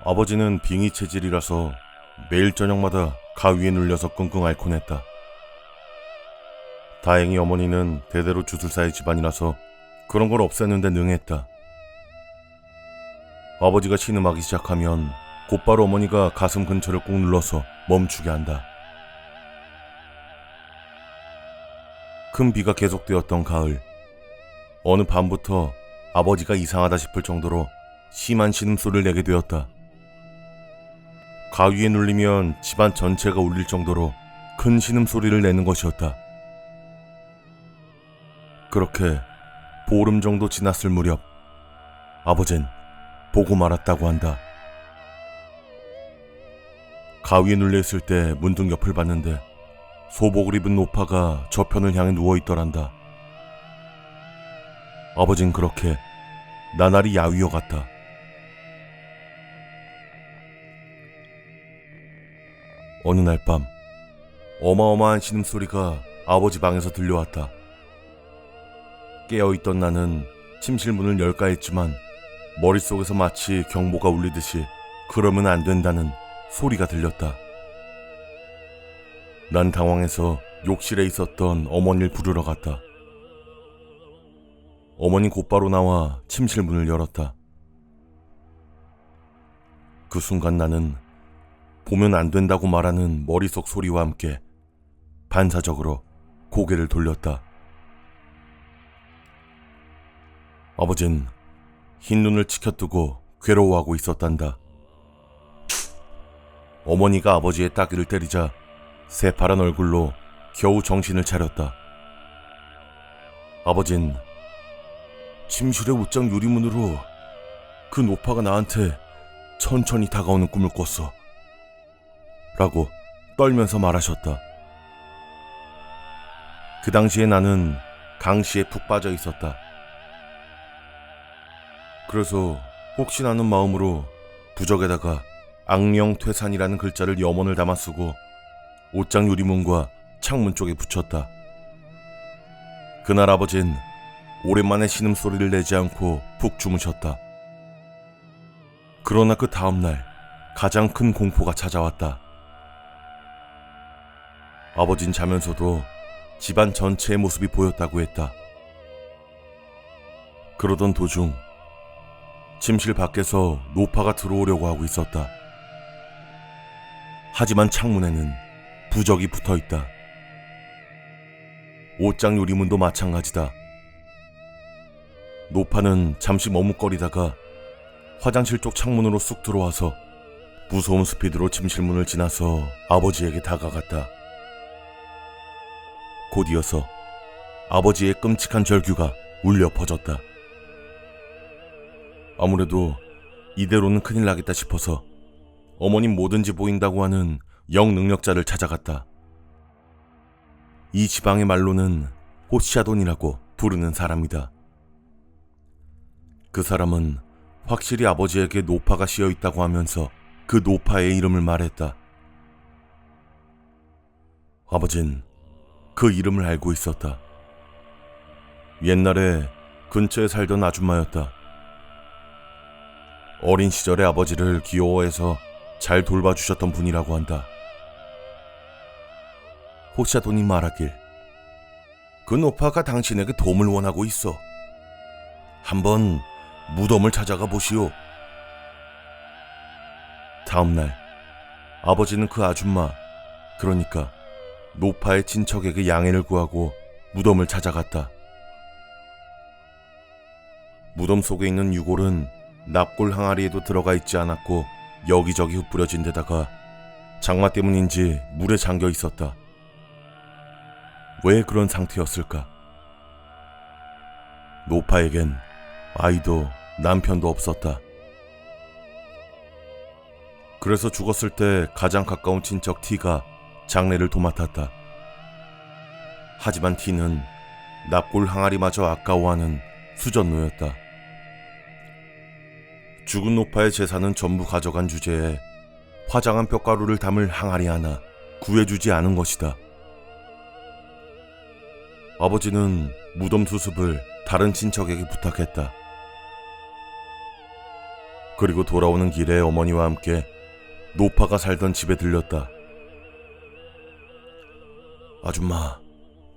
아버지는 빙의 체질이라서 매일 저녁마다 가위에 눌려서 끙끙 앓곤 했다. 다행히 어머니는 대대로 주술사의 집안이라서 그런 걸 없애는 데 능했다. 아버지가 신음하기 시작하면 곧바로 어머니가 가슴 근처를 꾹 눌러서 멈추게 한다. 큰 비가 계속되었던 가을, 어느 밤부터 아버지가 이상하다 싶을 정도로 심한 신음소리를 내게 되었다. 가위에 눌리면 집안 전체가 울릴 정도로 큰 신음소리를 내는 것이었다. 그렇게 보름 정도 지났을 무렵 아버진 보고 말았다고 한다. 가위에 눌려있을 때 문득 옆을 봤는데 소복을 입은 노파가 저편을 향해 누워있더란다. 아버진 그렇게 나날이 야위어 갔다. 어느 날 밤 어마어마한 신음소리가 아버지 방에서 들려왔다. 깨어있던 나는 침실 문을 열까 했지만 머릿속에서 마치 경보가 울리듯이 그러면 안 된다는 소리가 들렸다. 난 당황해서 욕실에 있었던 어머니를 부르러 갔다. 어머니 곧바로 나와 침실 문을 열었다. 그 순간 나는 보면 안 된다고 말하는 머릿속 소리와 함께 반사적으로 고개를 돌렸다. 아버진 흰 눈을 치켜뜨고 괴로워하고 있었단다. 어머니가 아버지의 따귀를 때리자 새파란 얼굴로 겨우 정신을 차렸다. 아버진 침실의 옷장 유리문으로 그 노파가 나한테 천천히 다가오는 꿈을 꿨어 라고 떨면서 말하셨다. 그 당시에 나는 강시에 푹 빠져 있었다. 그래서 혹시나 하는 마음으로 부적에다가 악령퇴산이라는 글자를 염원을 담아 쓰고 옷장 유리문과 창문 쪽에 붙였다. 그날 아버진 오랜만에 신음소리를 내지 않고 푹 주무셨다. 그러나 그 다음날 가장 큰 공포가 찾아왔다. 아버진 자면서도 집안 전체의 모습이 보였다고 했다. 그러던 도중 침실 밖에서 노파가 들어오려고 하고 있었다. 하지만 창문에는 부적이 붙어있다. 옷장 유리문도 마찬가지다. 노파는 잠시 머뭇거리다가 화장실 쪽 창문으로 쑥 들어와서 무서운 스피드로 침실문을 지나서 아버지에게 다가갔다. 곧 이어서 아버지의 끔찍한 절규가 울려 퍼졌다. 아무래도 이대로는 큰일 나겠다 싶어서 어머님 뭐든지 보인다고 하는 영능력자를 찾아갔다. 이 지방의 말로는 호시아돈이라고 부르는 사람이다. 그 사람은 확실히 아버지에게 노파가 씌어 있다고 하면서 그 노파의 이름을 말했다. 아버진 그 이름을 알고 있었다. 옛날에 근처에 살던 아줌마였다. 어린 시절에 아버지를 귀여워해서 잘 돌봐주셨던 분이라고 한다. 호시아돈이 말하길, 그 노파가 당신에게 도움을 원하고 있어. 한번 무덤을 찾아가 보시오. 다음날 아버지는 그 아줌마, 그러니까 노파의 친척에게 양해를 구하고 무덤을 찾아갔다. 무덤 속에 있는 유골은 납골 항아리에도 들어가 있지 않았고 여기저기 흩뿌려진 데다가 장마 때문인지 물에 잠겨 있었다. 왜 그런 상태였을까? 노파에겐 아이도 남편도 없었다. 그래서 죽었을 때 가장 가까운 친척 T가 장례를 도맡았다. 하지만 T는 납골 항아리마저 아까워하는 수전노였다. 죽은 노파의 재산은 전부 가져간 주제에 화장한 뼈가루를 담을 항아리 하나 구해주지 않은 것이다. 아버지는 무덤 수습을 다른 친척에게 부탁했다. 그리고 돌아오는 길에 어머니와 함께 노파가 살던 집에 들렸다. 아줌마,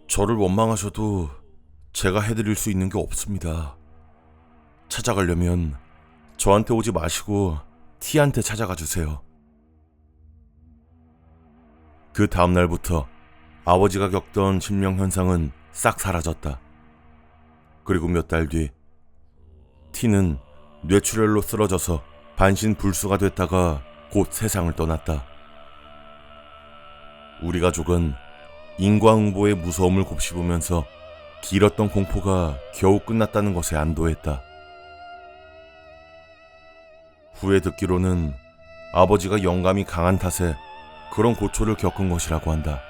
저를 원망하셔도 제가 해드릴 수 있는 게 없습니다. 찾아가려면 저한테 오지 마시고 티한테 찾아가 주세요. 그 다음날부터 아버지가 겪던 신명현상은 싹 사라졌다. 그리고 몇 달 뒤 티는 뇌출혈로 쓰러져서 반신불수가 됐다가 곧 세상을 떠났다. 우리 가족은 인과응보의 무서움을 곱씹으면서 길었던 공포가 겨우 끝났다는 것에 안도했다. 후에 듣기로는 아버지가 영감이 강한 탓에 그런 고초를 겪은 것이라고 한다.